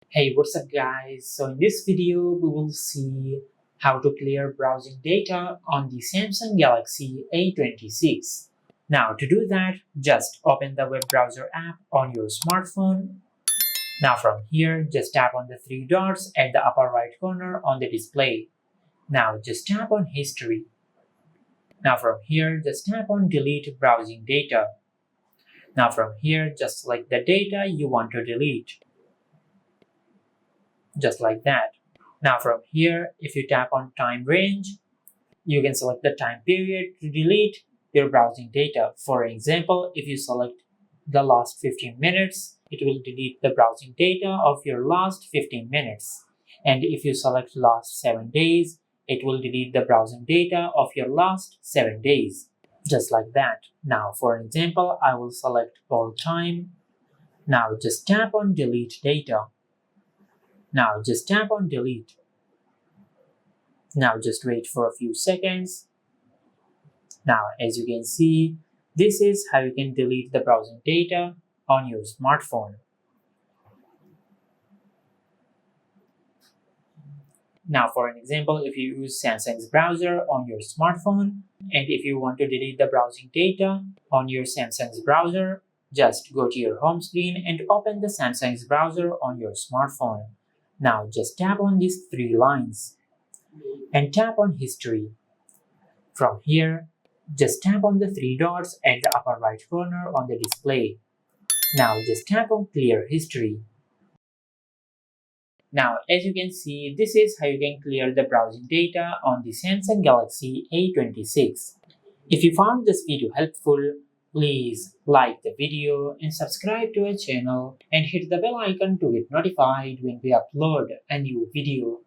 Hey, what's up guys? So in this video, we will see how to clear browsing data on the Samsung Galaxy A26. Now to do that, just open the web browser app on your smartphone. Now from here, just tap on the three dots at the upper right corner on the display. Now just tap on History. Now from here, just tap on Delete Browsing Data. Now from here, just select the data you want to delete. Just like that. Now from here, if you tap on time range, you can select the time period to delete your browsing data. For example, if you select the last 15 minutes, it will delete the browsing data of your last 15 minutes. And if you select last 7 days, it will delete the browsing data of your last 7 days. Just like that. Now, for example, I will select all time. Now just tap on delete data. Now just tap on delete. Now just wait for a few seconds. Now as you can see, this is how you can delete the browsing data on your smartphone. Now for an example, if you use Samsung's browser on your smartphone and if you want to delete the browsing data on your Samsung's browser, just go to your home screen and open the Samsung's browser on your smartphone. Now just tap on these three lines and tap on History. From here, just tap on the three dots at the upper right corner on the display. Now just tap on Clear History. Now as you can see, this is how you can clear the browsing data on the Samsung Galaxy A26. If you found this video helpful, please like the video and subscribe to our channel and hit the bell icon to get notified when we upload a new video.